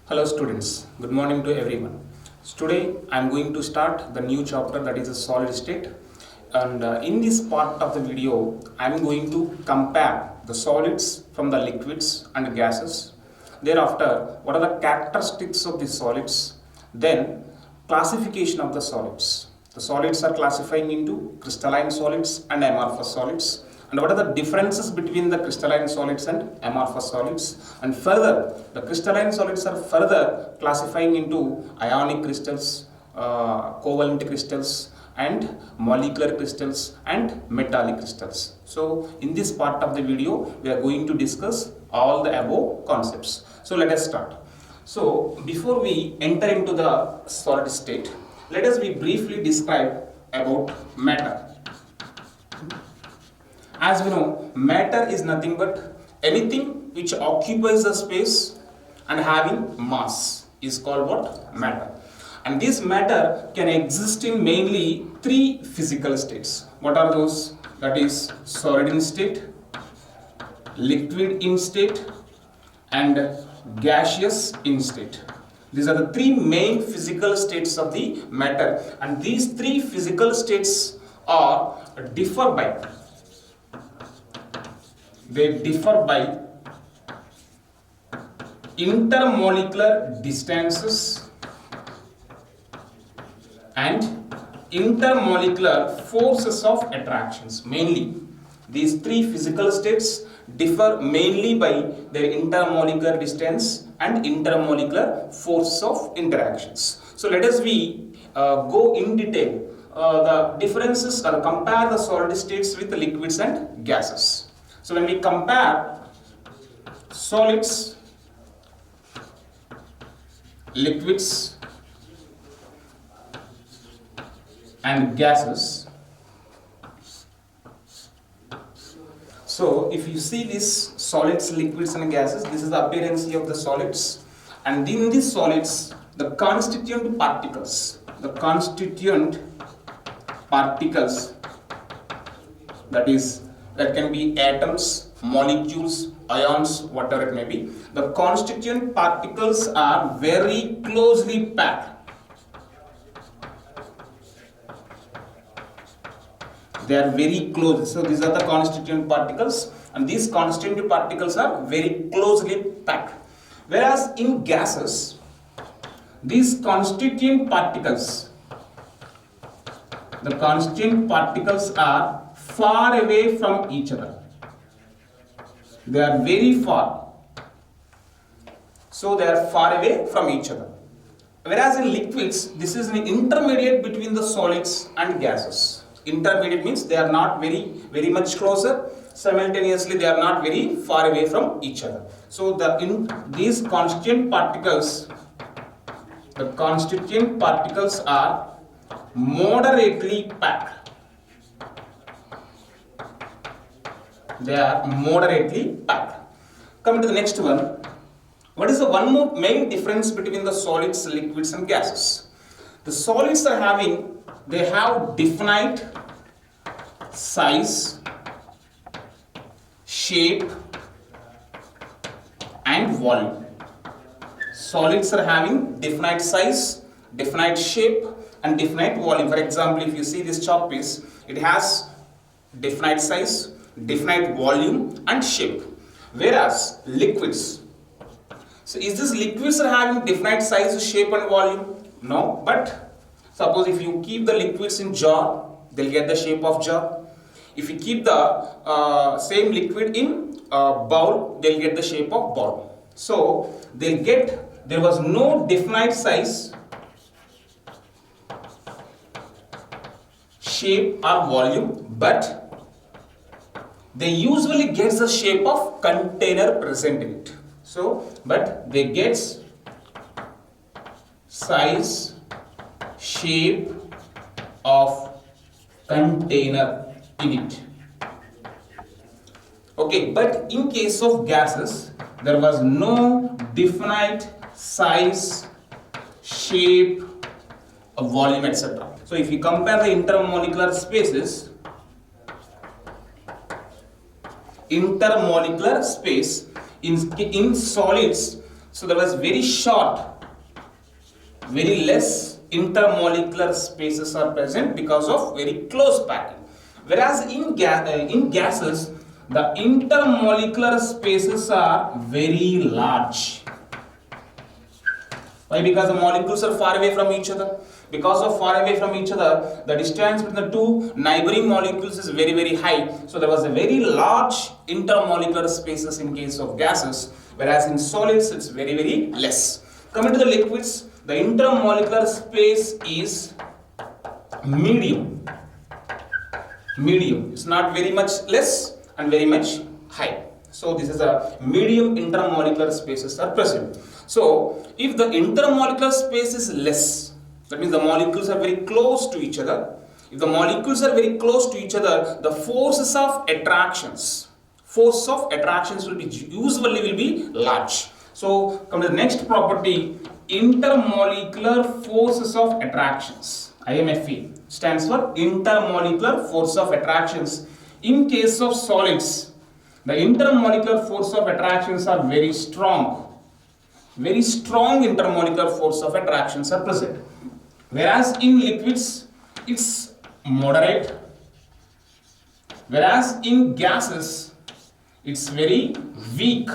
Hello students, good morning to everyone. Today I am going to start the new chapter, that is a solid state, and in this part of the video I am going to compare the solids from the liquids and gases. Thereafter, what are the characteristics of the solids? Then classification of the solids. The solids are classifying into crystalline solids and amorphous solids. And what are the differences between the crystalline solids and amorphous solids? And further, the crystalline solids are further classifying into ionic crystals, covalent crystals, and molecular crystals and metallic crystals. So in this part of the video, we are going to discuss all the above concepts. So let us start. So before we enter into the solid state, let us be briefly describe about matter. As we know, matter is nothing but anything which occupies a space and having mass is called what? Matter. And this matter can exist in mainly three physical states. What are those? That is solid in state, liquid in state, and gaseous in state. These are the three main physical states of the matter, and these three physical states are differ by intermolecular distances and intermolecular forces of attractions. Mainly, these three physical states differ mainly by their intermolecular distance and intermolecular forces of interactions. So let us go in detail the differences or compare the solid states with the liquids and gases. So when we compare solids, liquids and gases, so if you see this solids, liquids and gases, this is the appearance of the solids, and in these solids the constituent particles that can be atoms, molecules, ions, whatever it may be. The constituent particles are very closely packed. They are very close. So these are the constituent particles, and these constituent particles are very closely packed. Whereas in gases, these constituent particles, are far away from each other. They are very far. So they are far away from each other. Whereas in liquids, this is an intermediate between the solids and gases. Intermediate means they are not very much closer. Simultaneously, they are not very far away from each other. So these constituent particles, are moderately packed. They are moderately packed. Coming to the next one, what is the one more main difference between the solids, liquids and gases? The solids they have definite size, shape and volume. Solids are having definite size, definite shape and definite volume. For example, if you see this chalk piece, it has definite size, definite volume and shape. Whereas liquids, so is this liquids are having definite size, shape and volume? No, but suppose if you keep the liquids in jar, they'll get the shape of jar. If you keep the same liquid in bowl, they'll get the shape of bowl. So there was no definite size, shape or volume, but they usually get the shape of container present in it. So, but they get size, shape of container in it. Okay, but in case of gases, there was no definite size, shape, volume, etc. So if you compare the intermolecular spaces, intermolecular space in solids, so there was very short, very less intermolecular spaces are present because of very close packing. Whereas in gases, the intermolecular spaces are very large. Why? Because the molecules are far away from each other. Because of far away from each other, the distance between the two neighboring molecules is very, very high. So there was a very large intermolecular spaces in case of gases, whereas in solids it's very, very less. Coming to the liquids, the intermolecular space is medium. Medium. It's not very much less and very much high. So this is a medium intermolecular spaces are present. So if the intermolecular space is less, that means the molecules are very close to each other. If the molecules are very close to each other, the forces of attractions will be usually large. So come to the next property, intermolecular forces of attractions. IMFE stands for intermolecular force of attractions. In case of solids, the intermolecular force of attractions are very strong. Very strong intermolecular force of attractions are present. Whereas in liquids, it's moderate. Whereas in gases, it's very weak.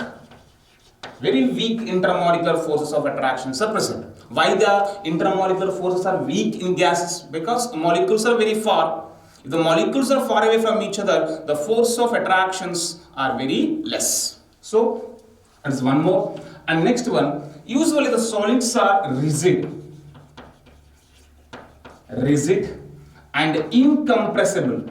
Very weak intermolecular forces of attractions are present. Why the intermolecular forces are weak in gases? Because molecules are very far. If the molecules are far away from each other, the force of attractions are very less. So, there's one more. And next one, usually the solids are rigid and incompressible.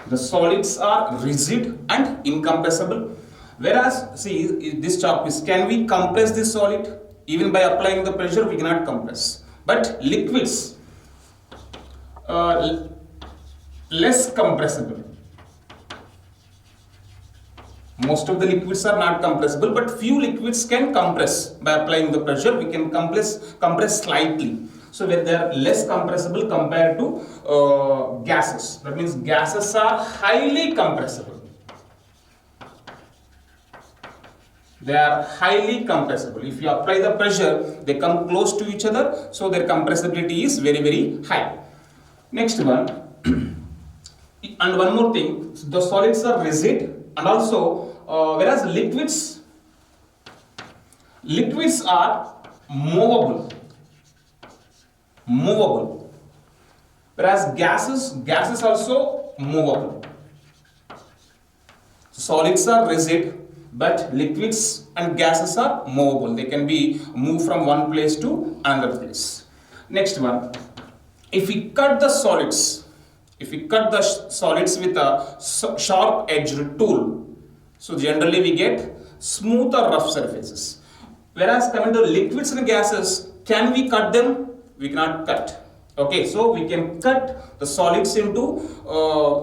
The solids are rigid and incompressible. Whereas, see, this chart is, can we compress this solid? Even by applying the pressure, we cannot compress. But liquids, less compressible. Most of the liquids are not compressible, but few liquids can compress. By applying the pressure, we can compress slightly. So where they are less compressible compared to gases. That means gases are highly compressible. They are highly compressible. If you apply the pressure, they come close to each other, so their compressibility is very, very high. Next one, and one more thing, the solids are rigid, and also whereas liquids are movable, whereas gases also movable. Solids are rigid, but liquids and gases are movable. They can be moved from one place to another place. Next one, if we cut the solids with a sharp edged tool, so generally we get smooth or rough surfaces. Whereas coming to liquids and gases, can we cut them? We cannot cut. Okay, so we can cut the solids into,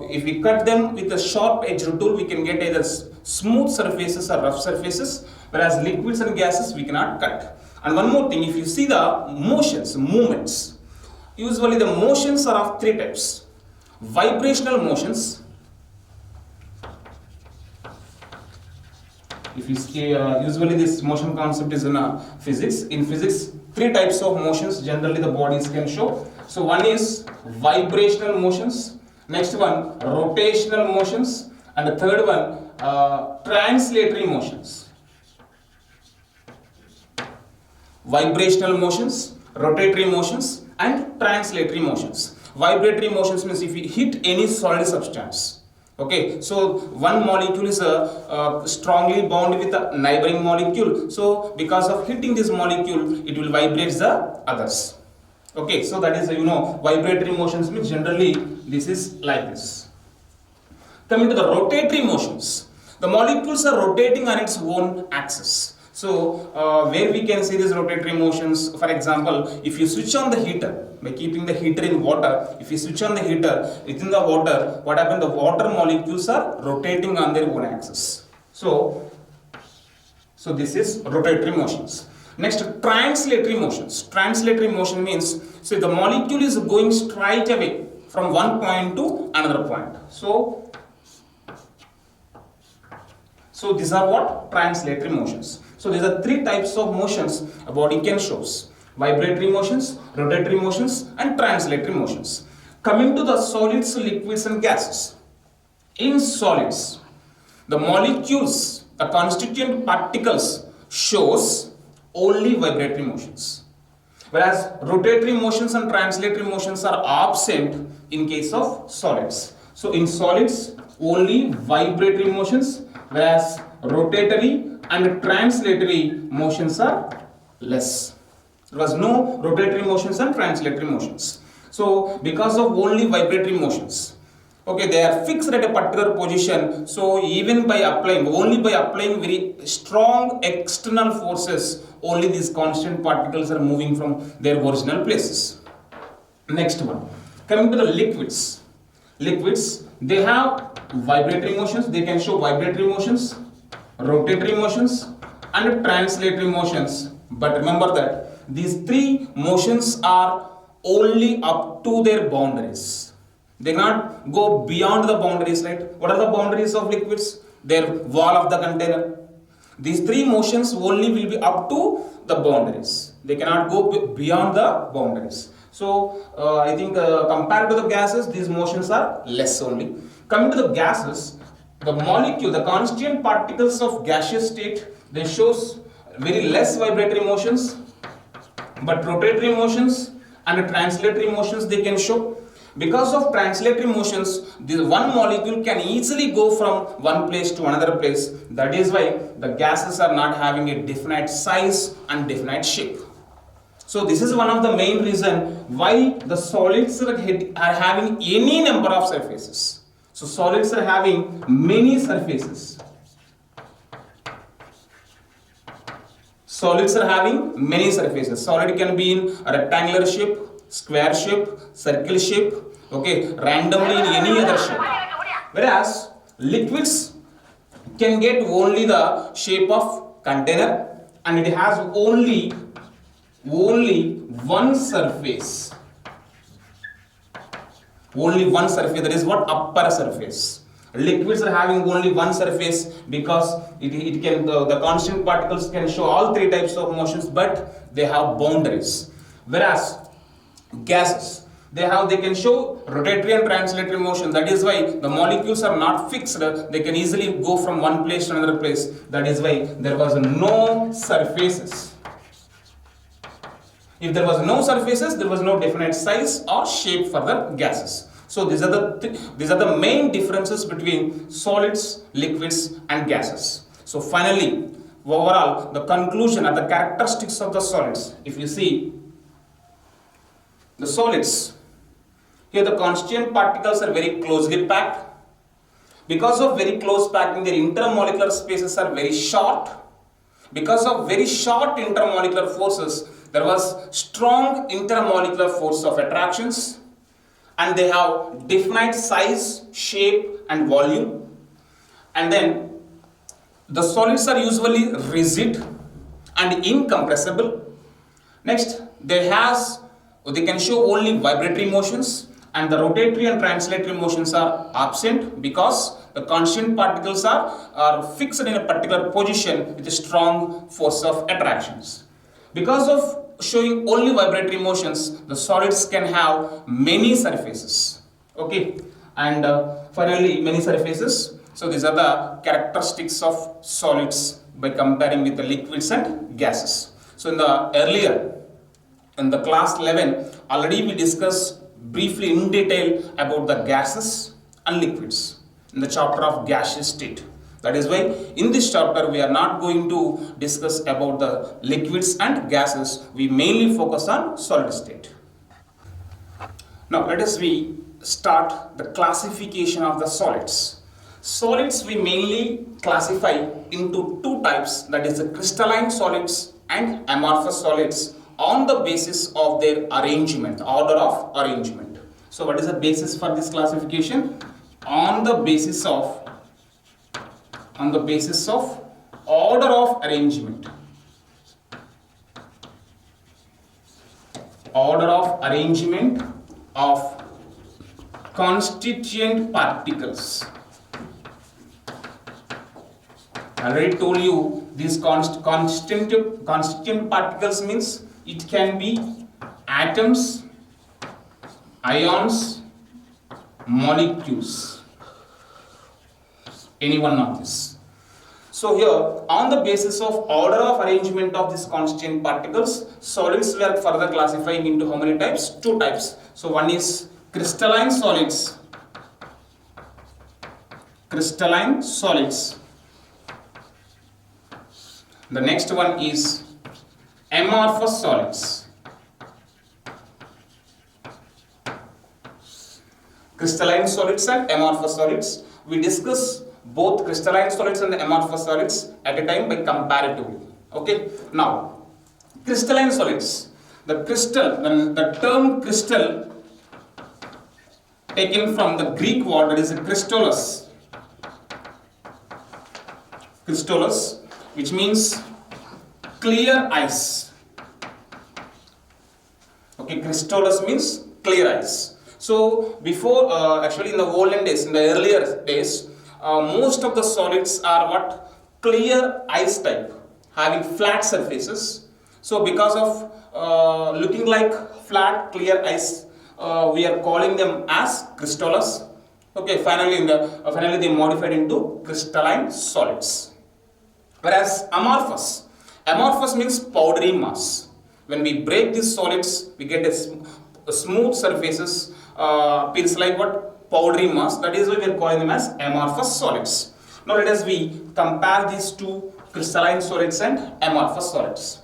if we cut them with a sharp edged tool, we can get either smooth surfaces or rough surfaces, whereas liquids and gases we cannot cut. And one more thing, if you see the movements, usually the motions are of three types. Vibrational motions. If you see, usually this motion concept is in physics. In physics, three types of motions generally the bodies can show. So one is vibrational motions, next one rotational motions, and the third one translatory motions. Vibrational motions, rotatory motions, and translatory motions. Vibratory motions means if we hit any solid substance. Okay, so one molecule is strongly bound with a neighboring molecule. So because of hitting this molecule, it will vibrate the others. Okay, so that is vibratory motions means generally this is like this. Coming to the rotatory motions, the molecules are rotating on its own axis. So where we can see these rotatory motions, for example, if you switch on the heater, by keeping the heater in water, if you switch on the heater, within the water, what happens? The water molecules are rotating on their own axis. So this is rotatory motions. Next, translatory motions. Translatory motion means, so the molecule is going straight away from one point to another point. So these are what? Translatory motions. So these are three types of motions a body can show: vibratory motions, rotatory motions, and translatory motions. Coming to the solids, liquids, and gases. In solids, the molecules, the constituent particles, shows only vibratory motions, whereas rotatory motions and translatory motions are absent in case of solids. So in solids, only vibratory motions, whereas rotatory and translatory motions are less. There was no rotatory motions and translatory motions. So because of only vibratory motions, okay, they are fixed at a particular position. So even by applying, only by applying very strong external forces, only these constant particles are moving from their original places. Next one, coming to the liquids. Liquids, they have vibratory motions. They can show vibratory motions, rotatory motions, and translatory motions. But remember that these three motions are only up to their boundaries. They cannot go beyond the boundaries, right? What are the boundaries of liquids? Their wall of the container. These three motions only will be up to the boundaries. They cannot go beyond the boundaries. So I think compared to the gases, these motions are less only. Coming to the gases, the molecule, the constituent particles of gaseous state, they shows very less vibratory motions, but rotatory motions and translatory motions they can show. Because of translatory motions, this one molecule can easily go from one place to another place. That is why the gases are not having a definite size and definite shape. So this is one of the main reason why the solids are having any number of surfaces. So solids are having many surfaces. Solids are having many surfaces. Solid can be in a rectangular shape, square shape, circle shape, okay, randomly in any other shape. Whereas liquids can get only the shape of container and it has only one surface. Only one surface, that is what? Upper surface. Liquids are having only one surface because it can the constant particles can show all three types of motions, but they have boundaries. Whereas gases, they can show rotatory and translatory motion. That is why the molecules are not fixed. They can easily go from one place to another place. That is why there was no surfaces. If there was no surfaces, there was no definite size or shape for the gases. So these are the main differences between solids, liquids, and gases. So finally, overall, the conclusion and the characteristics of the solids. If you see the solids, here the constituent particles are very closely packed. Because of very close packing, their intermolecular spaces are very short. Because of very short intermolecular forces, there was strong intermolecular force of attractions, and they have definite size, shape, and volume. And then the solids are usually rigid and incompressible. Next, they can show only vibratory motions, and the rotatory and translatory motions are absent because the constant particles are fixed in a particular position with a strong force of attractions. Because of showing only vibratory motions, the solids can have many surfaces. Okay, and finally many surfaces. So these are the characteristics of solids by comparing with the liquids and gases. So in the class 11, already we discussed briefly in detail about the gases and liquids in the chapter of gaseous state. That is why in this chapter we are not going to discuss about the liquids and gases. We mainly focus on solid state. Now let us start the classification of the solids. Solids we mainly classify into two types, that is the crystalline solids and amorphous solids, on the basis of their arrangement, order of arrangement. So what is the basis for this classification? On the basis of order of arrangement. Order of arrangement of constituent particles. I already told you these constituent particles means it can be atoms, ions, molecules, any one of this. So here, on the basis of order of arrangement of these constituent particles, solids we are further classifying into how many types? Two types. So one is crystalline solids. Crystalline solids. The next one is amorphous solids. Crystalline solids and amorphous solids. We discuss both crystalline solids and amorphous solids at a time by comparatively. Okay. Now, crystalline solids. The term crystal taken from the Greek word, that is crystallus. Crystallus, which means clear ice. Okay, crystallus means clear ice. So before, actually in the olden days, in the earlier days, most of the solids are what? Clear ice type, having flat surfaces. So because of looking like flat clear ice, we are calling them as crystallus. Okay, finally they modified into crystalline solids. Whereas amorphous means powdery mass. When we break these solids, we get a smooth surfaces, feels like what? Powdery mass. That is why we are calling them as amorphous solids. Now let us compare these two crystalline solids and amorphous solids.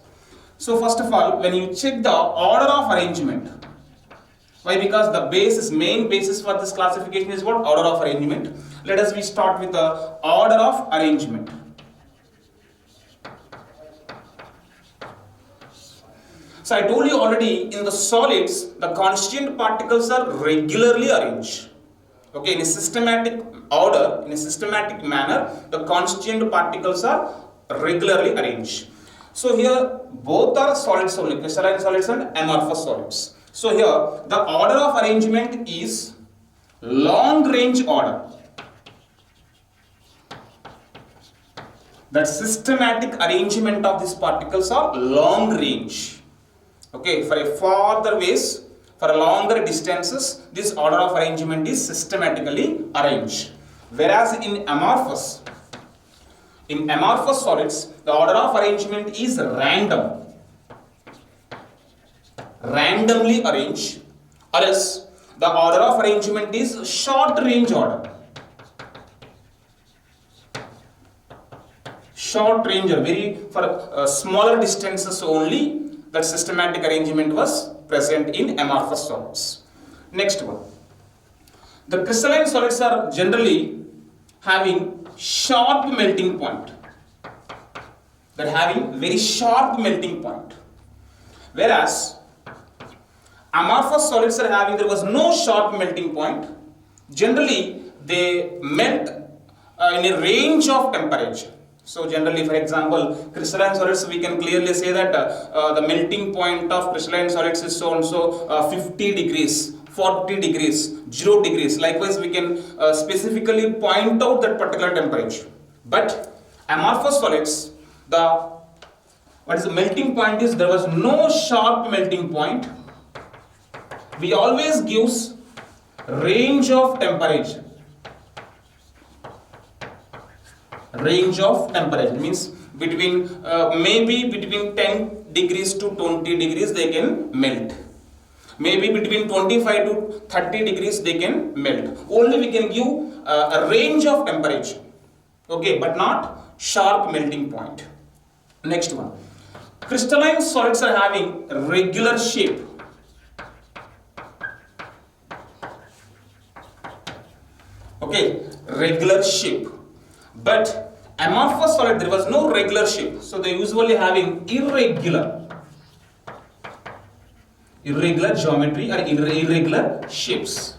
So first of all, when you check the order of arrangement, why? Because the main basis for this classification is what? Order of arrangement. Let us start with the order of arrangement. So I told you already, in the solids, the constituent particles are regularly arranged. Okay, in a systematic order, in a systematic manner, the constituent particles are regularly arranged. So here, both are solids only, crystalline solids and amorphous solids. So here, the order of arrangement is long range order. That systematic arrangement of these particles are long range. Okay, for a farther ways, for longer distances, this order of arrangement is systematically arranged. Whereas in amorphous solids, the order of arrangement is random. Randomly arranged, or else the order of arrangement is short range order. Short range, for smaller distances only, that systematic arrangement was present in amorphous solids. Next one. The crystalline solids are generally having sharp melting point. They are having very sharp melting point. Whereas amorphous solids are having, there was no sharp melting point. Generally, they melt in a range of temperature. So generally, for example, crystalline solids, we can clearly say that the melting point of crystalline solids is so and so 50 degrees, 40 degrees, 0 degrees. Likewise, we can specifically point out that particular temperature. But amorphous solids, the melting point is, there was no sharp melting point. We always gives range of temperature. Range of temperature means maybe between 10 degrees to 20 degrees they can melt. Maybe between 25 to 30 degrees they can melt. Only we can give a range of temperature. Okay, but not sharp melting point. Next one. Crystalline solids are having regular shape. Okay, regular shape. But amorphous solid, there was no regular shape. So they usually having irregular geometry or irregular shapes.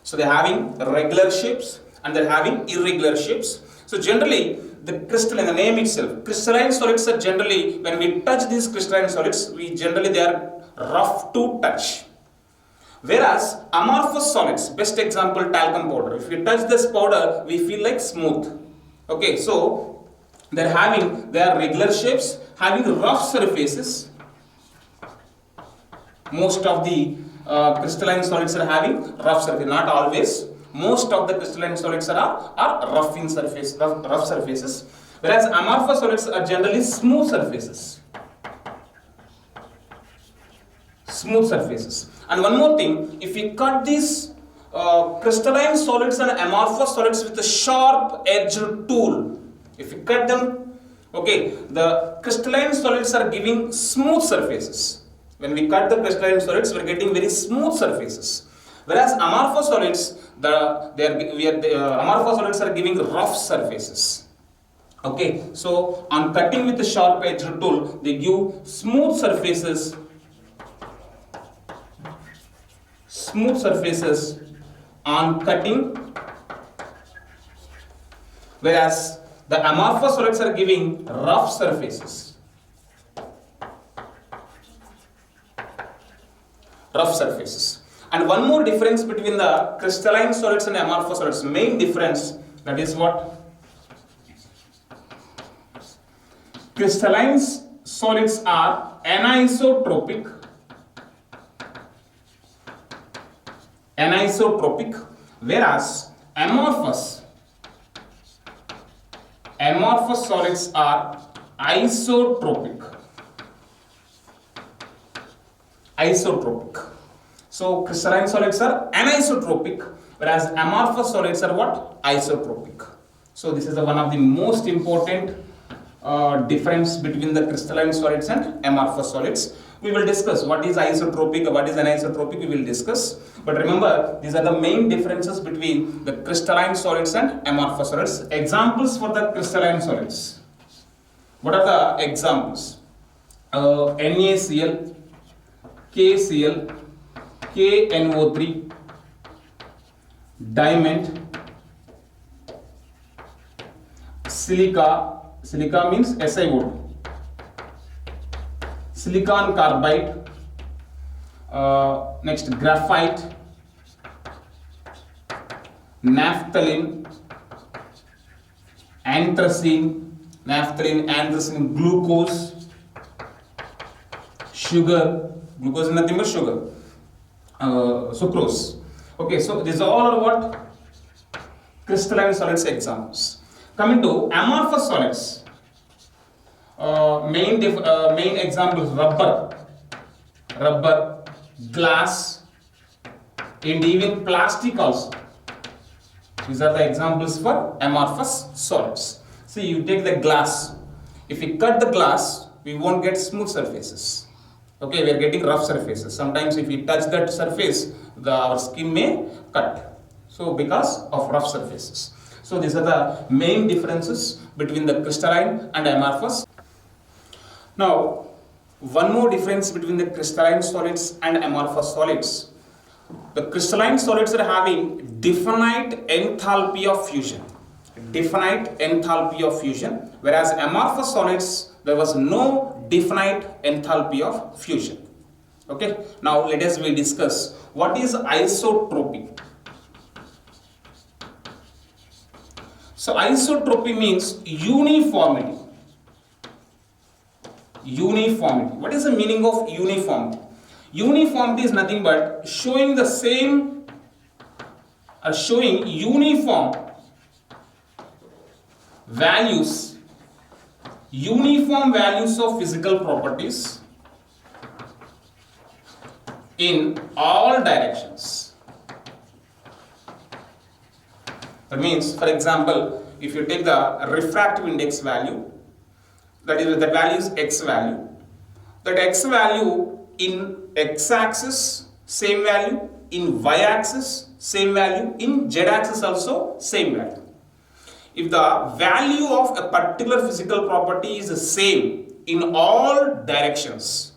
So they're having regular shapes and they're having irregular shapes. So generally, the crystalline, the name itself, crystalline solids are generally, when we touch these crystalline solids, they are rough to touch. Whereas amorphous solids, best example talcum powder. If we touch this powder, we feel like smooth. Okay, so they are regular shapes, having rough surfaces. Most of the crystalline solids are having rough surface, not always. Most of the crystalline solids are rough in surface, rough surfaces, whereas amorphous solids are generally smooth surfaces. Smooth surfaces. And one more thing, if we cut these crystalline solids and amorphous solids with a sharp edged tool, if we cut them, okay, the crystalline solids are giving smooth surfaces. When we cut the crystalline solids, we are getting very smooth surfaces. Whereas amorphous solids, amorphous solids are giving rough surfaces. Okay, so on cutting with the sharp edged tool, they give smooth surfaces. Smooth surfaces on cutting, whereas the amorphous solids are giving rough surfaces. Rough surfaces. And one more difference between the crystalline solids and amorphous solids, main difference, that is what? Crystalline solids are anisotropic. Whereas amorphous solids are isotropic. So crystalline solids are anisotropic, whereas amorphous solids are what? Isotropic. So this is one of the most important difference between the crystalline solids and amorphous solids. We will discuss what is isotropic, what is anisotropic, we will discuss. But remember, these are the main differences between the crystalline solids and amorphous solids. Examples for the crystalline solids. What are the examples? NaCl, KCl, KNO3, diamond, silica means SI wood, silicon carbide, next graphite, naphthalene, anthracene, glucose, sugar, glucose is nothing but sugar, sucrose. Okay, so these all are what? Crystalline solids examples. Coming to amorphous solids, main examples: rubber, glass, and even plastic also. These are the examples for amorphous solids. See, you take the glass. If we cut the glass, we won't get smooth surfaces. Okay, we are getting rough surfaces. Sometimes if we touch that surface, our skin may cut. So because of rough surfaces. So these are the main differences between the crystalline and amorphous. Now, one more difference between the crystalline solids and amorphous solids. The crystalline solids are having definite enthalpy of fusion. Whereas amorphous solids, there was no definite enthalpy of fusion. Okay. Now let us discuss what is isotropy. So isotropy means uniformity. What is the meaning of uniformity? Uniformity is nothing but showing the same or showing uniform values of physical properties in all directions. That means, for example, if you take the refractive index value, that value is x value. That x value in x-axis, same value, in y-axis, same value, in z-axis also same value. If the value of a particular physical property is the same in all directions,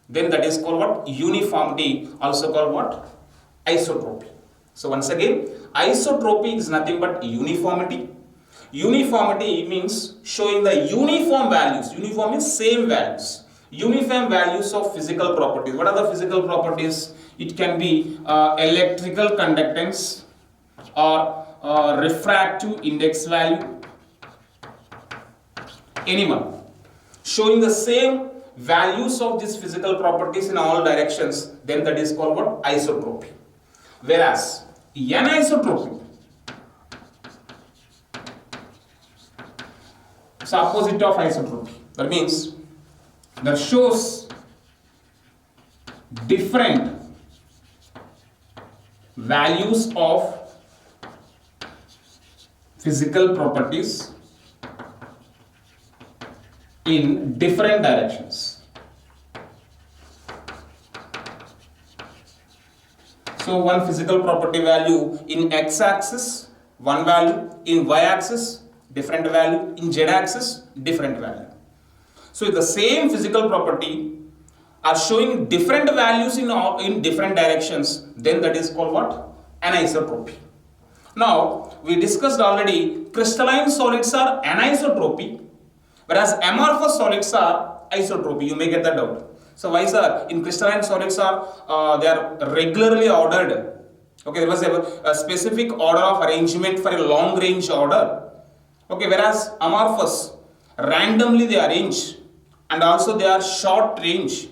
then that is called what? Uniformity, also called what? Isotropy. So once again, isotropy is nothing but uniformity. Uniformity means showing the uniform values. Uniform means same values. Uniform values of physical properties. What are the physical properties? It can be electrical conductance or refractive index value. Anyone showing the same values of these physical properties in all directions, then that is called what? Isotropy. Whereas anisotropy, it's opposite of isotropy. That means that shows different values of physical properties in different directions. So one physical property value in x-axis, one value, in y-axis, different value, in z-axis, different value. So if the same physical property are showing different values in different directions, then that is called what? Anisotropy. Now we discussed already, crystalline solids are anisotropy, whereas amorphous solids are isotropy. You may get that doubt. So why, sir? In crystalline solids they are regularly ordered. Okay, there was a specific order of arrangement for a long range order. Okay, whereas amorphous, randomly they arrange, and also they are short range.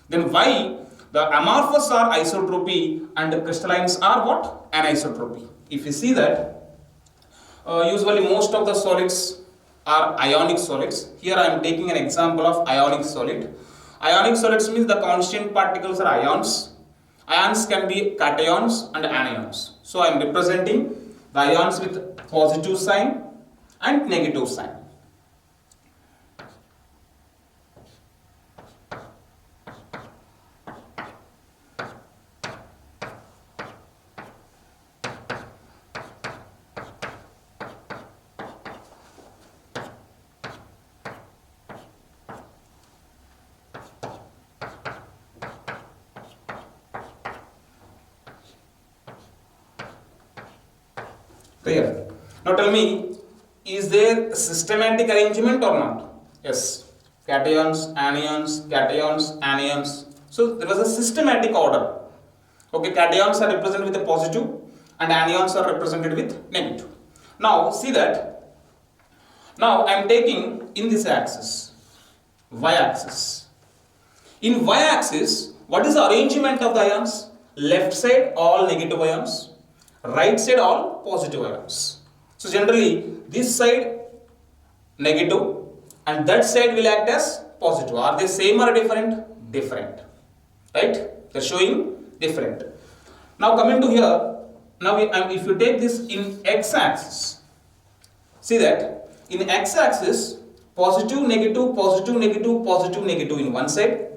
Then why the amorphous are isotropy and the crystallines are what? Anisotropy. If you see that, usually most of the solids are ionic solids. Here I am taking an example of ionic solid. Ionic solids means the constant particles are ions. Ions can be cations and anions. So I am representing the ions with positive sign and negative sign. Clear? Now tell me, is there a systematic arrangement or not? Yes. Cations, anions, cations, anions. So there was a systematic order. Okay, cations are represented with a positive and anions are represented with negative. Now see that. Now I am taking in this axis, y-axis. In y-axis, what is the arrangement of the ions? Left side all negative ions, right side all positive ions. So generally this side negative and that side will act as positive. Are they same or different? Different. Right? They are showing different. Now coming to here, now if you take this in x-axis, see that in x-axis positive, negative, positive, negative, positive, negative in one side,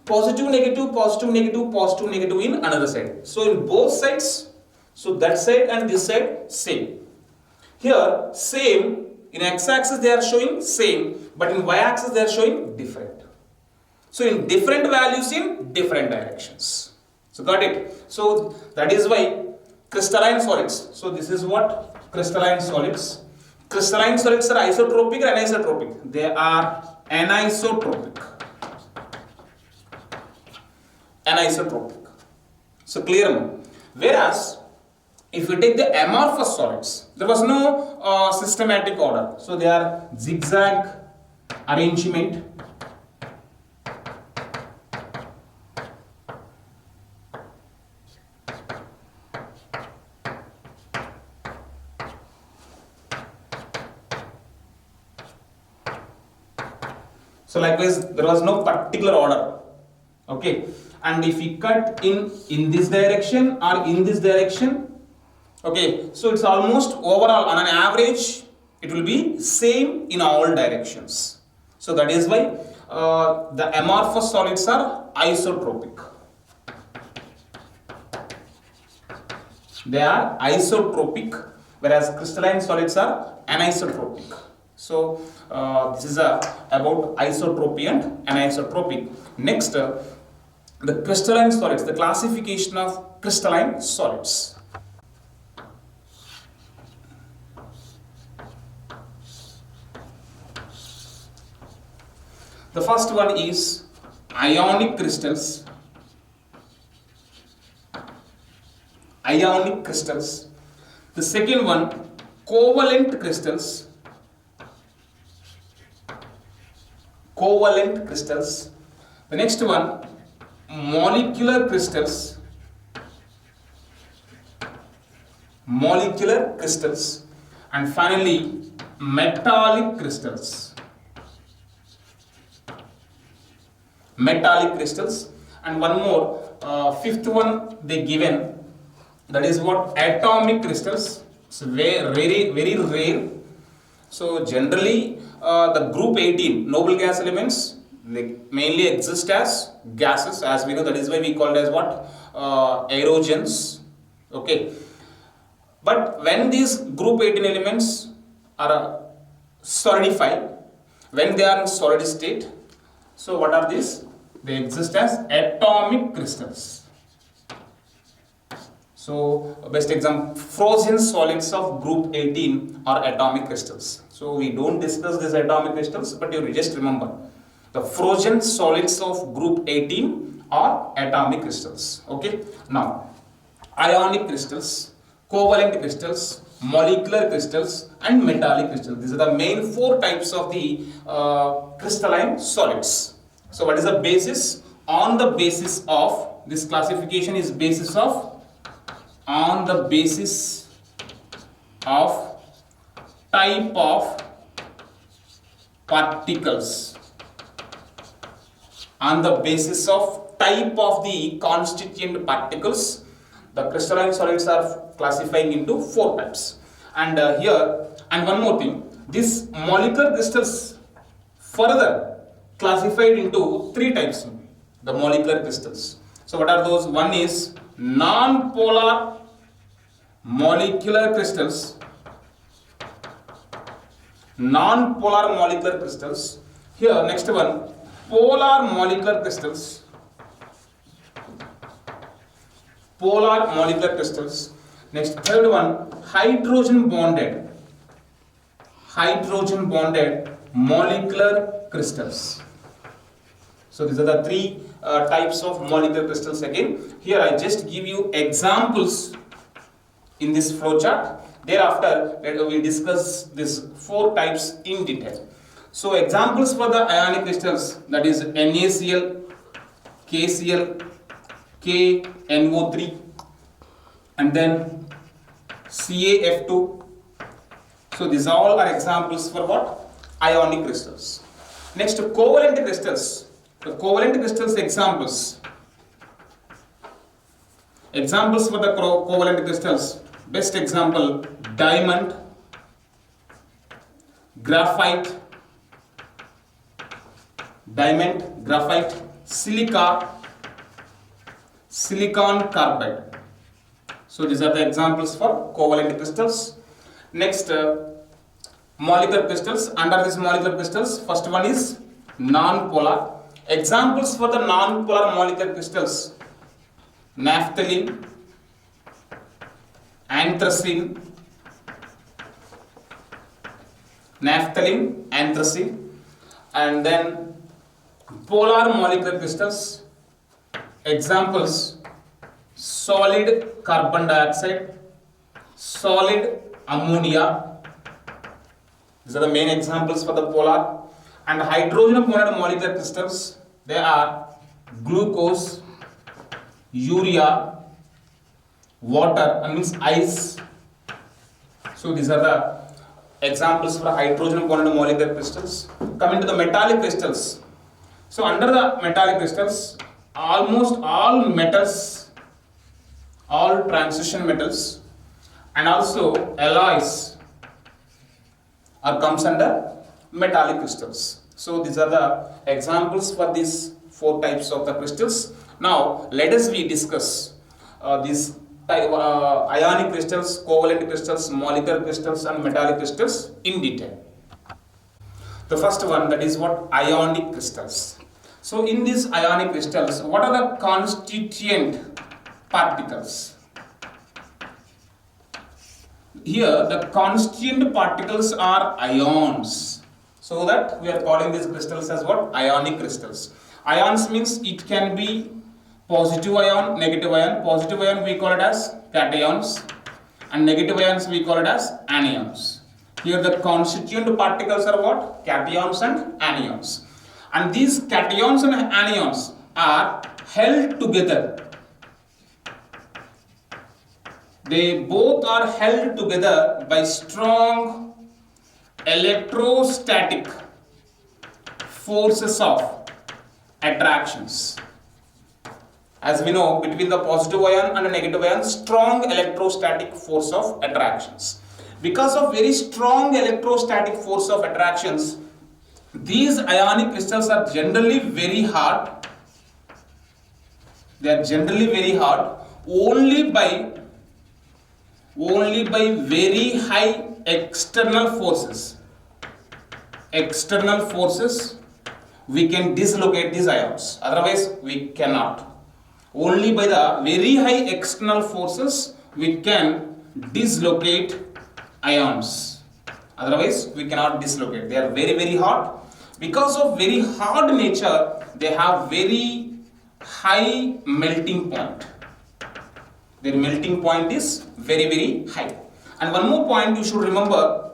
positive, negative, positive, negative, positive, negative in another side. So in both sides, so that side and this side same. Here same, in x-axis they are showing same, but in y-axis they are showing different. So in different values in different directions. So got it? So that is why crystalline solids. So this is what? Crystalline solids. Crystalline solids are isotropic or anisotropic? They are anisotropic. Anisotropic. So clear? Whereas if you take the amorphous solids, there was no systematic order. So they are zigzag arrangement. So likewise, there was no particular order. Okay, and if we cut in this direction or in this direction, okay, so it's almost overall on an average it will be same in all directions. So that is why the amorphous solids are isotropic. They are isotropic, whereas crystalline solids are anisotropic. So this is about isotropy and anisotropic. Next, the crystalline solids, the classification of crystalline solids. The first one is ionic crystals. Ionic crystals. The second one, covalent crystals. Covalent crystals. The next one, molecular crystals. Molecular crystals. And finally, metallic crystals. Metallic crystals. And one more, fifth one they given, that is what, atomic crystals. It's very rare. So generally the group 18 noble gas elements, they mainly exist as gases, as we know. That is why we call it as what, aerogens. Okay, but when these group 18 elements are solidified, when they are in solid state, so what are these? They exist as atomic crystals. So best example, frozen solids of group 18 are atomic crystals. So we don't discuss these atomic crystals, but you just remember the frozen solids of group 18 are atomic crystals. Okay, now ionic crystals, covalent crystals, molecular crystals and metallic crystals. These are the main four types of the crystalline solids. So what is the basis? On the basis of, this classification is basis of, on the basis of type of particles, on the basis of type of the constituent particles, the crystalline solids are classifying into four types. And here, and one more thing, this molecular crystals further classified into three types, the molecular crystals. So what are those? One is non-polar molecular crystals, non-polar molecular crystals. Here next one, polar molecular crystals, polar molecular crystals. Next, third one, hydrogen bonded molecular crystals. So these are the three types of molecular crystals. Again, here I just give you examples in this flowchart. Thereafter, we discuss these four types in detail. So examples for the ionic crystals, that is NaCl, KCl, KNO3, and then CaF2. So these all are examples for what? Ionic crystals. Next, covalent crystals. The covalent crystals examples for the covalent crystals. Best example, diamond, graphite, silica, silicon carbide. So these are the examples for covalent crystals. Next, molecular crystals. Under these molecular crystals, first one is non-polar. Examples for the non-polar molecular crystals: naphthalene, anthracene, and then polar molecular crystals. Examples: solid carbon dioxide, solid ammonia. These are the main examples for the polar. And hydrogen bonded molecular crystals, they are glucose, urea, water, and means ice. So these are the examples for hydrogen bonded molecular crystals. Coming to the metallic crystals. So under the metallic crystals, almost all metals, all transition metals, and also alloys comes under metallic crystals. So these are the examples for these four types of the crystals. Now let us discuss these ionic crystals, covalent crystals, molecular crystals and metallic crystals in detail. The first one, that is what? Ionic crystals. So in these ionic crystals, what are the constituent particles? Here the constituent particles are ions. So that we are calling these crystals as what? Ionic crystals. Ions means it can be positive ion, negative ion. Positive ion we call it as cations and negative ions we call it as anions. Here the constituent particles are what? Cations and anions. And these cations and anions are held together. They both are held together by strong electrostatic forces of attractions. As we know, between the positive ion and the negative ion, strong electrostatic force of attractions. Because of very strong electrostatic force of attractions, these ionic crystals are generally very hard. They are generally very hard only by very high external forces. External forces, we can dislocate these ions. Otherwise, we cannot. Only by the very high external forces we can dislocate ions. Otherwise, we cannot dislocate. They are very, very hard. Because of very hard nature, they have very high melting point. Their melting point is very, very high. And one more point you should remember,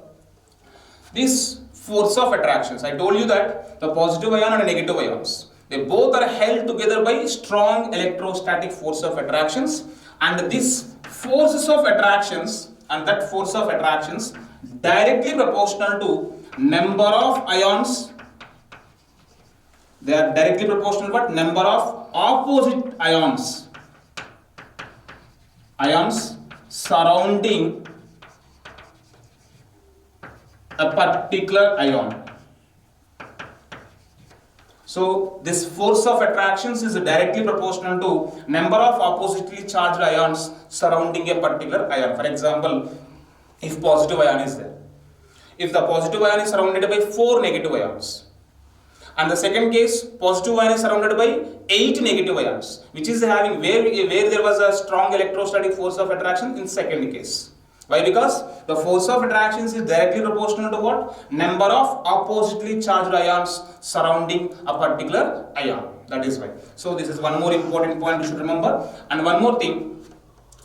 this force of attractions. I told you that the positive ion and negative ions, they both are held together by strong electrostatic force of attractions, and this forces of attractions and that force of attractions directly proportional to number of ions. They are directly proportional to number of opposite ions surrounding a particular ion. So this force of attractions is directly proportional to number of oppositely charged ions surrounding a particular ion. For example, if positive ion is there, if the positive ion is surrounded by 4 negative ions, and the second case, positive ion is surrounded by 8 negative ions, which is having where there was a strong electrostatic force of attraction in second case. Why? Because the force of attractions is directly proportional to what? Number of oppositely charged ions surrounding a particular ion. That is why. So this is one more important point you should remember. And one more thing,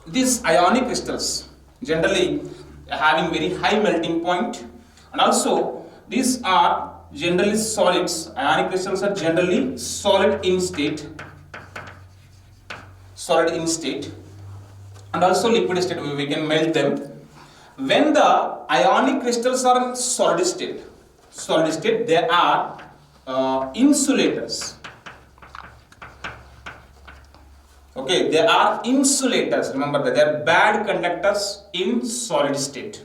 these ionic crystals generally having very high melting point, and also these are generally solids. Ionic crystals are generally solid in state, and also liquid state. We can melt them. When the ionic crystals are in solid state, they are insulators. Okay, they are insulators. Remember that they are bad conductors in solid state.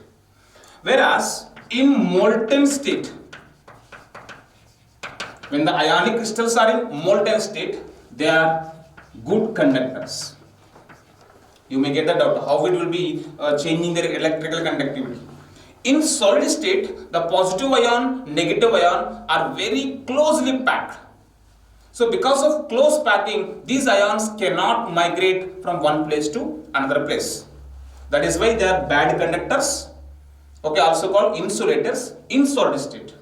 Whereas in molten state, when the ionic crystals are in molten state, they are good conductors. You may get that out, how it will be changing their electrical conductivity. In solid state, the positive ion, negative ion are very closely packed. So because of close packing, these ions cannot migrate from one place to another place. That is why they are bad conductors. Okay, also called insulators in solid state.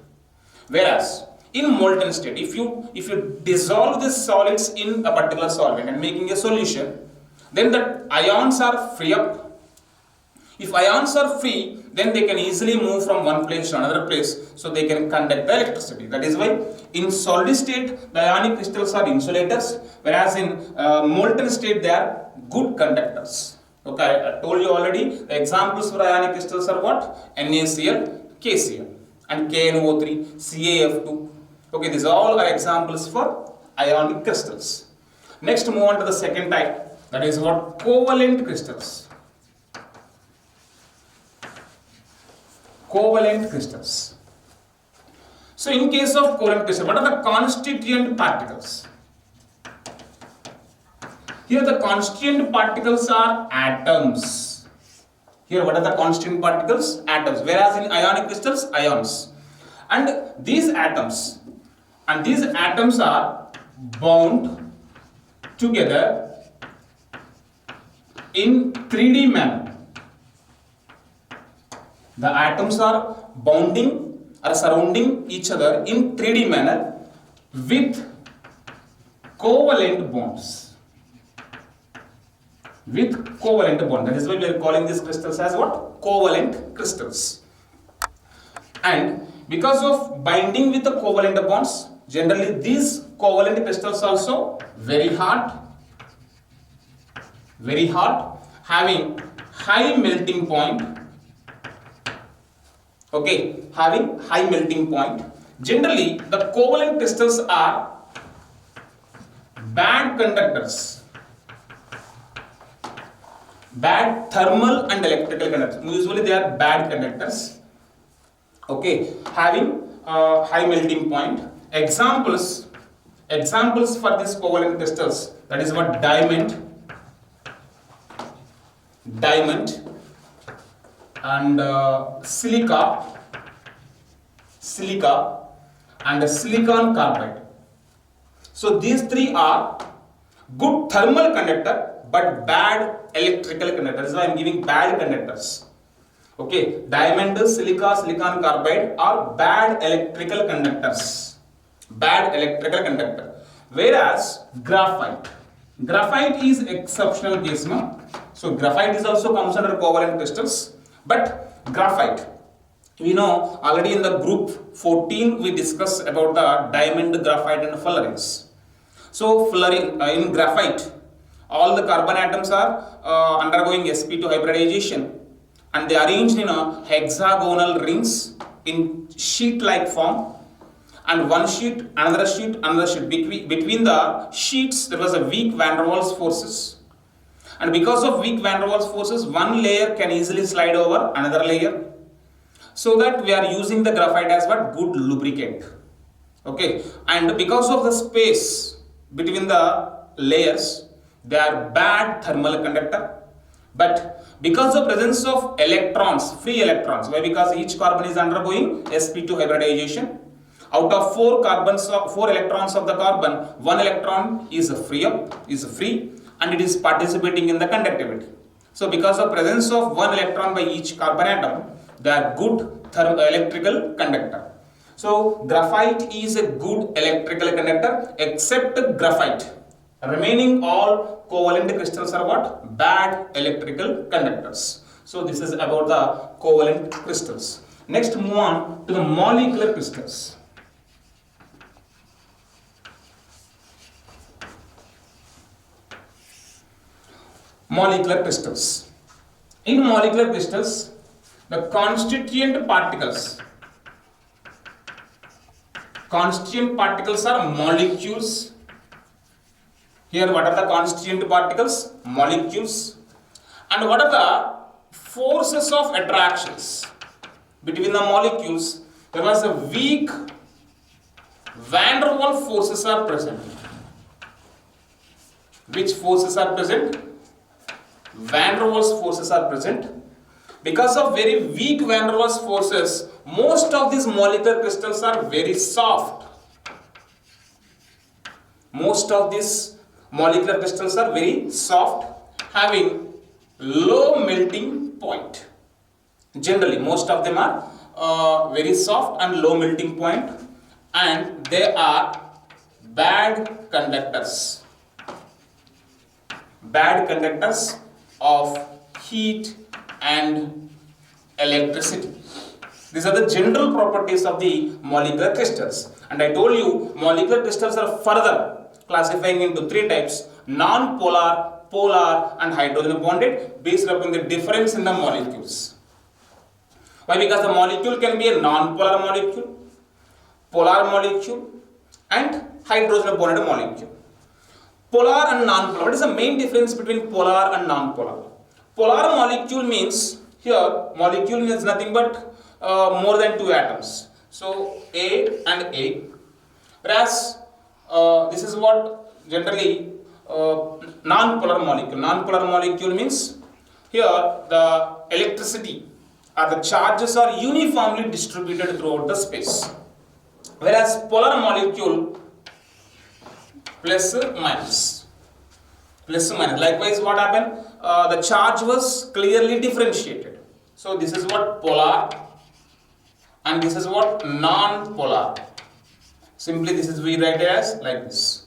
Whereas in molten state, if you dissolve these solids in a particular solvent and making a solution, then the ions are free up. If ions are free, then they can easily move from one place to another place, so they can conduct the electricity. That is why in solid state the ionic crystals are insulators, whereas in molten state they are good conductors. Okay, I told you already the examples for ionic crystals are what? NaCl, KCl, and KNO3, CaF2. Okay, these all are examples for ionic crystals. Next, move on to the second type. That is what? Covalent crystals. Covalent crystals. So in case of covalent crystal, what are the constituent particles? Here the constituent particles are atoms. Here what are the constituent particles? Atoms. Whereas in ionic crystals, ions. And these atoms are bound together in 3D manner. The atoms are bounding or surrounding each other in 3D manner with covalent bonds. With covalent bond. That is why we are calling these crystals as what? Covalent crystals. And because of binding with the covalent bonds, generally these covalent crystals also very hard, having high melting point. Okay, having high melting point. Generally, the covalent crystals are bad conductors. Bad thermal and electrical conductors. Usually they are bad conductors. Okay, having high melting point. Examples for this covalent crystals, that is what diamond and silica and silicon carbide. So these three are good thermal conductor but bad electrical conductor. That is why I am giving bad conductors. Okay, diamond, silica, silicon carbide are bad electrical conductors. Bad electrical conductor. Whereas graphite is exceptional case. No? So graphite is also comes under covalent crystals. But graphite, we know already in the group 14 we discussed about the diamond, graphite and fullerenes. So in graphite, all the carbon atoms are undergoing sp2 hybridization and they are arranged in a hexagonal rings in sheet-like form, and one sheet, another sheet. Between the sheets there was a weak van der Waals forces, and because of weak van der Waals forces, one layer can easily slide over another layer, so that we are using the graphite as what? Good lubricant. Okay, and because of the space between the layers, they are bad thermal conductor. But because of presence of electrons, free electrons, why? Because each carbon is undergoing sp2 hybridization. Out of 4 electrons of the carbon, 1 electron is free and it is participating in the conductivity. So because of presence of 1 electron by each carbon atom, they are good electrical conductor. So graphite is a good electrical conductor except graphite. Remaining all covalent crystals are what? Bad electrical conductors. So this is about the covalent crystals. Next, move on to the molecular crystals. Molecular crystals. In molecular crystals, the constituent particles are molecules. Here what are the constituent particles? Molecules. And what are the forces of attractions between the molecules? There was a weak van der Waals forces are present. Which forces are present? Van der Waals forces are present. Because of very weak van der Waals forces, most of these molecular crystals are very soft. Most of these molecular crystals are very soft, having low melting point. Generally, most of them are very soft and low melting point, and they are bad conductors. Bad conductors of heat and electricity. These are the general properties of the molecular crystals. And I told you, molecular crystals are further classifying into 3 types: non-polar, polar and hydrogen bonded, based upon the difference in the molecules. Why? Because the molecule can be a non-polar molecule, polar molecule and hydrogen bonded molecule. Polar and non-polar. What is the main difference between polar and non-polar? Polar molecule means, here molecule means nothing but more than 2 atoms. So A and A. Whereas this is what generally non-polar molecule. Non-polar molecule means here the electricity or the charges are uniformly distributed throughout the space, whereas polar molecule plus minus. Likewise, what happened? The charge was clearly differentiated. So this is what polar and this is what non-polar. Simply this is we write it as like this.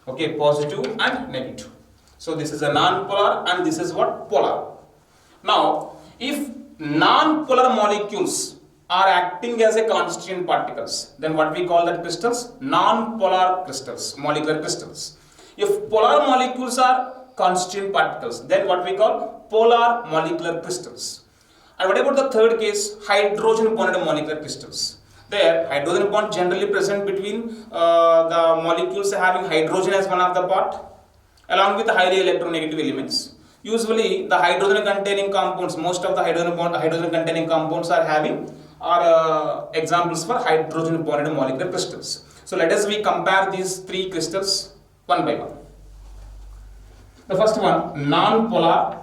Okay, positive and negative. So this is a non-polar and this is what polar. Now, if non-polar molecules are acting as a constituent particles, then what we call that crystals? Non-polar crystals, molecular crystals. If polar molecules are constituent particles, then what we call polar molecular crystals. And what about the third case? Hydrogen bonded molecular crystals. There, hydrogen bond generally present between the molecules having hydrogen as one of the part, along with the highly electronegative elements. Usually, the hydrogen containing compounds, most of the hydrogen containing compounds are examples for hydrogen bonded molecular crystals. So let us compare these three crystals one by one. The first one, non-polar,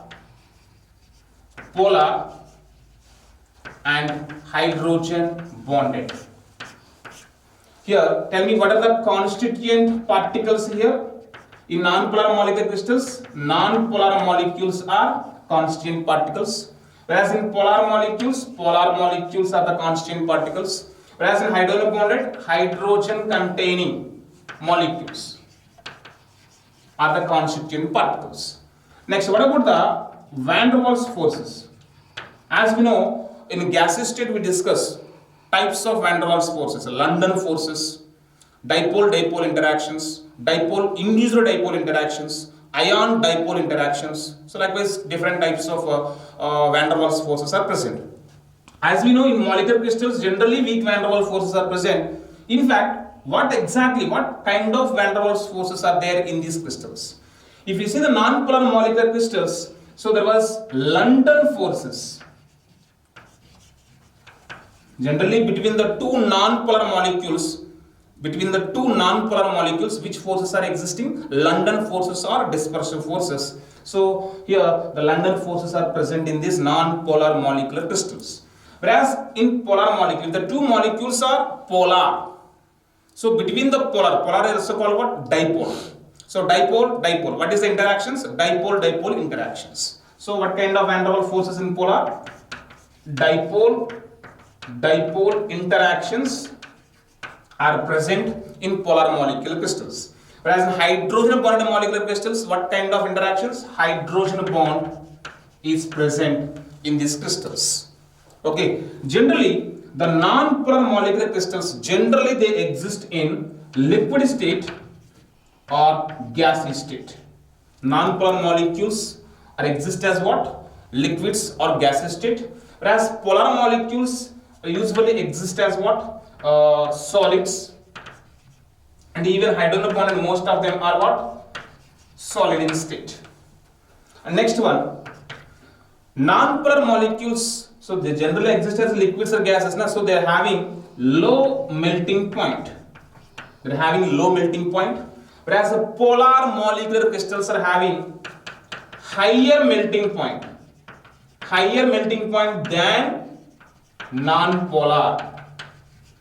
polar and hydrogen bonded. Here, tell me what are the constituent particles here? In non-polar molecular crystals, non-polar molecules are constituent particles, whereas in polar molecules are the constituent particles, whereas in hydrogen bonded, hydrogen containing molecules are the constituent particles. Next, what about the van der Waals forces? As we know, in gaseous state we discuss types of van der Waals forces: London forces, dipole-dipole interactions, dipole-induced dipole interactions, ion-dipole interactions. So likewise, different types of van der Waals forces are present. As we know, in molecular crystals, generally weak van der Waals forces are present. In fact, what kind of van der Waals forces are there in these crystals? If you see the non-polar molecular crystals, so there was London forces. Generally, between the two non-polar molecules, which forces are existing? London forces or dispersive forces. So here the London forces are present in these non-polar molecular crystals. Whereas in polar molecule, the two molecules are polar. So between the polar is also called what? Dipole. So dipole. What is the interactions? Dipole interactions. So what kind of van der Waals forces in polar? Dipole interactions are present in polar molecular crystals. Whereas in hydrogen bonded molecular crystals, what kind of interactions? Hydrogen bond is present in these crystals. Okay, generally the non-polar molecular crystals, generally they exist in liquid state or gaseous state. Non-polar molecules exist as what? Liquids or gaseous state, whereas polar molecules usually exist as what? Solids, and even hydrogen bonded, most of them are what? Solid in state. And next one, non-polar molecules, so they generally exist as liquids or gases, so they are having low melting point. Whereas the polar molecular crystals are having higher melting point than non-polar.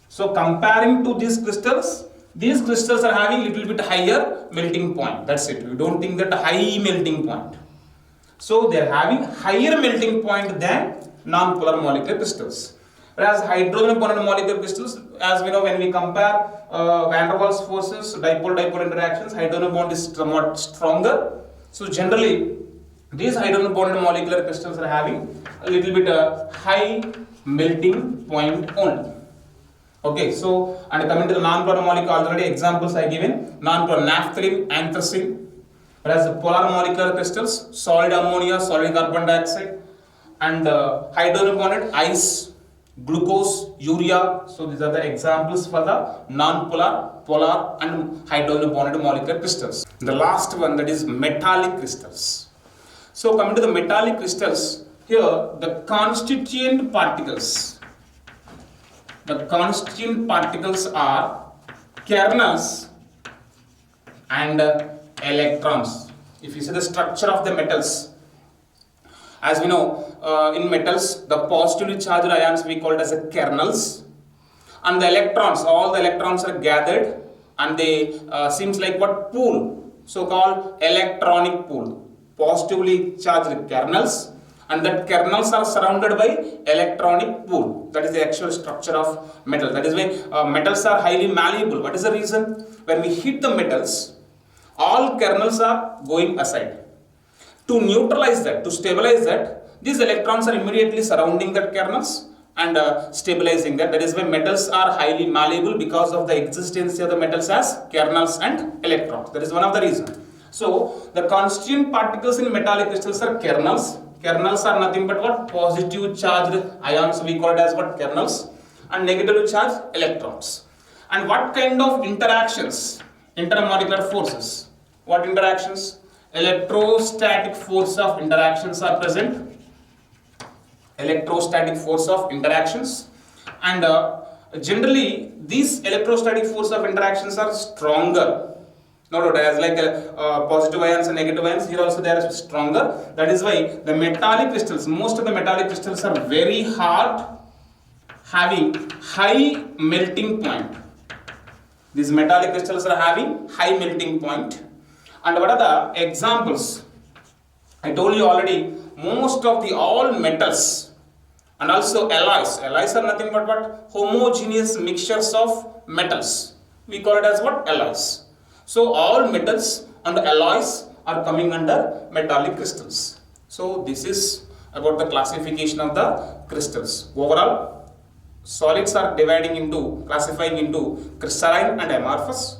So comparing to these crystals are having little bit higher melting point. That's it. We don't think that high melting point. So they are having higher melting point than non-polar molecular crystals. Whereas hydrogen bonded molecular crystals, as we know, when we compare van der Waals forces, dipole-dipole interactions, hydrogen bond is somewhat stronger. So generally, these hydrogen bonded molecular crystals are having a little bit high melting point only. Okay, so and coming to the non-polar molecule, already examples I given: non-polar naphthalene, anthracene. Whereas the polar molecular crystals, solid ammonia, solid carbon dioxide, and hydrogen bonded ice, glucose, urea. So these are the examples for the non-polar, polar and hydrogen bonded molecular crystals. The last one, that is metallic crystals. So coming to the metallic crystals, here the constituent particles are kernels and electrons. If you see the structure of the metals, as we know, in metals, the positively charged ions we call it as a kernels, and the electrons, all the electrons are gathered and they seems like what pool, so called electronic pool, positively charged kernels, and that kernels are surrounded by electronic pool. That is the actual structure of metal. That is why metals are highly malleable. What is the reason? When we hit the metals, all kernels are going aside. To neutralize that, to stabilize that, these electrons are immediately surrounding that kernels and stabilizing that. That is why metals are highly malleable, because of the existence of the metals as kernels and electrons. That is one of the reasons. So the constituent particles in metallic crystals are kernels. Kernels are nothing but what? Positive charged ions, we call it as what? Kernels, and negatively charged electrons. And what kind of interactions? Intermolecular forces. What interactions? Electrostatic force of interactions are present. Electrostatic force of interactions, and generally these electrostatic force of interactions are stronger. No doubt, as like positive ions and negative ions, here also they are stronger. That is why the metallic crystals, most of the metallic crystals are very hard, having high melting point. These metallic crystals are having high melting point. And what are the examples? I told you already, most of the all metals and also alloys. Alloys are nothing but what? Homogeneous mixtures of metals. We call it as what? Alloys. So all metals and alloys are coming under metallic crystals. So this is about the classification of the crystals. Overall, solids are classifying into crystalline and amorphous.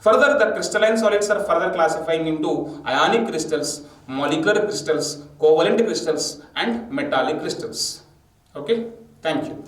Further, the crystalline solids are further classifying into ionic crystals, molecular crystals, covalent crystals, and metallic crystals. Okay, thank you.